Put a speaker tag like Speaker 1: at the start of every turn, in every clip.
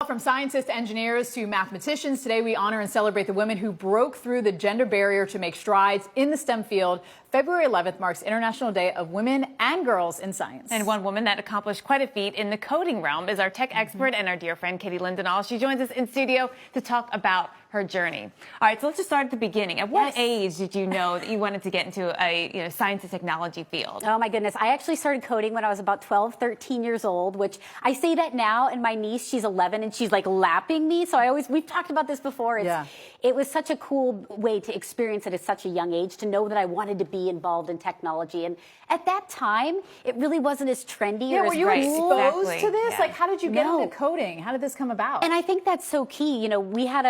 Speaker 1: from scientists to engineers to mathematicians, today we honor and celebrate the women who broke through the gender barrier to make strides in the STEM field. February 11th marks International Day of Women and Girls in Science.
Speaker 2: And one woman that accomplished quite a feat in the coding realm is our tech expert and our dear friend, Katie Lindenall. She joins us in studio to talk about her journey. All right, so let's just start at the beginning. At what age did you know that you wanted to get into a science and technology field?
Speaker 3: Oh my goodness, I actually started coding when I was about 12, 13 years old, which I say that now, and my niece, she's 11, and she's like lapping me. So we've talked about this before. It was such a cool way to experience it at such a young age, to know that I wanted to be involved in technology. And at that time, it really wasn't as trendy or as
Speaker 1: were you exposed to this? Like, how did you get into coding? How did this come about?
Speaker 3: And I think that's so key. You know, we had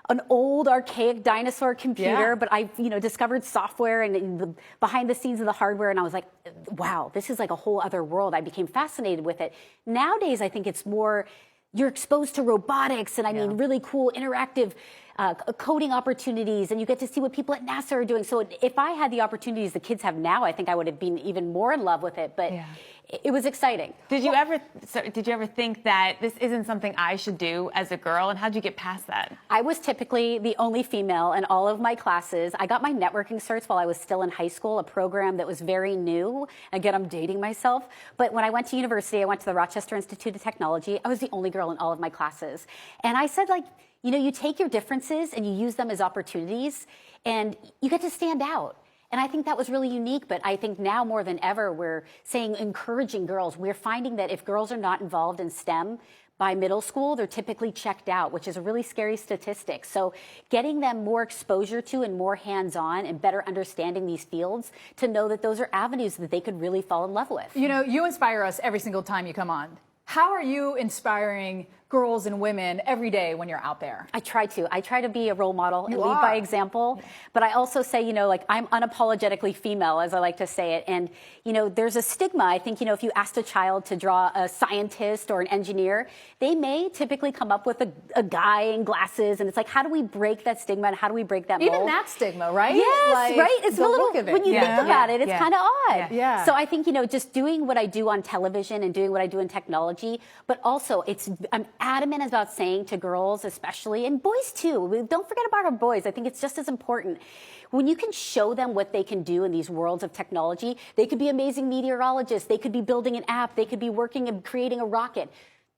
Speaker 3: an old archaic dinosaur computer, but I, discovered software and the behind the scenes of the hardware, and I was like, wow, this is like a whole other world. I became fascinated with it. Nowadays, I think it's more, you're exposed to robotics and I mean really cool interactive coding opportunities, and you get to see what people at NASA are doing. So if I had the opportunities the kids have now, I think I would have been even more in love with it. But it was exciting.
Speaker 2: Did you ever think that this isn't something I should do as a girl, and how did you get past that?
Speaker 3: I was typically the only female in all of my classes. I got my networking certs while I was still in high school, a program that was very new. Again, I'm dating myself. But when I went to university, I went to the Rochester Institute of Technology. I was the only girl in all of my classes. And I said, like, you take your differences and you use them as opportunities, and you get to stand out. And I think that was really unique, but I think now more than ever, we're saying encouraging girls. We're finding that if girls are not involved in STEM by middle school, they're typically checked out, which is a really scary statistic. So getting them more exposure to and more hands-on and better understanding these fields, to know that those are avenues that they could really fall in love with.
Speaker 1: You inspire us every single time you come on. How are you inspiring girls and women every day when you're out there?
Speaker 3: I try to be a role model and lead by example. But I also say, like, I'm unapologetically female, as I like to say it. And, there's a stigma. I think, if you asked a child to draw a scientist or an engineer, they may typically come up with a guy in glasses. And it's like, how do we break that stigma and how do we break that mold?
Speaker 1: Even that stigma, right?
Speaker 3: Yes, right? It's a little, when you think about it, it's kind of odd.
Speaker 1: Yeah.
Speaker 3: So I think, just doing what I do on television and doing what I do in technology, but also I'm adamant about saying to girls especially, and boys too, don't forget about our boys. I think it's just as important. When you can show them what they can do in these worlds of technology, they could be amazing meteorologists, they could be building an app, they could be working and creating a rocket.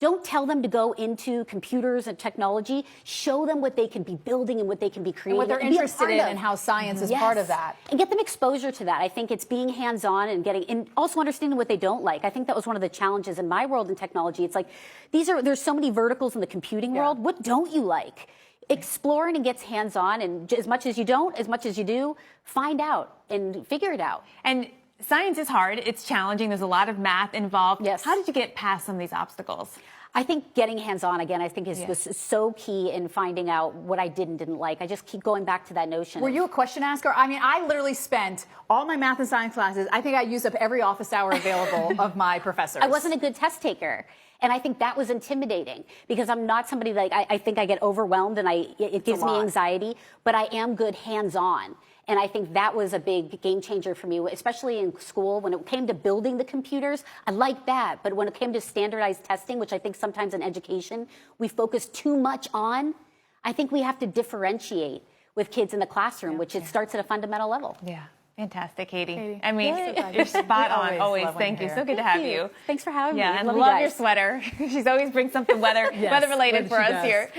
Speaker 3: Don't tell them to go into computers and technology. Show them what they can be building and what they can be creating.
Speaker 1: And what they're interested in and how science is part of that.
Speaker 3: And get them exposure to that. I think it's being hands-on and also understanding what they don't like. I think that was one of the challenges in my world in technology. It's like, there's so many verticals in the computing world. What don't you like? Exploring and gets hands-on, and as much as you don't, as much as you do, find out and figure it out.
Speaker 2: And science is hard. It's challenging. There's a lot of math involved.
Speaker 3: Yes.
Speaker 2: How did you get past some of these obstacles?
Speaker 3: I think getting hands-on, again, I think was so key in finding out what I did and didn't like. I just keep going back to that notion.
Speaker 1: Were you a question asker? I mean, I literally spent all my math and science classes. I think I used up every office hour available of my professors.
Speaker 3: I wasn't a good test taker. And I think that was intimidating because I'm not somebody like, I think I get overwhelmed and it gives me anxiety, but I am good hands-on. And I think that was a big game changer for me, especially in school. When it came to building the computers, I liked that. But when it came to standardized testing, which I think sometimes in education we focus too much on, I think we have to differentiate with kids in the classroom, which it starts at a fundamental level.
Speaker 2: Yeah. Fantastic, Katie. I mean, you're spot on. Always. Thank you. So good to have you.
Speaker 3: Thanks for having me.
Speaker 2: Yeah, and love your sweater. She's always brings something weather related for us here.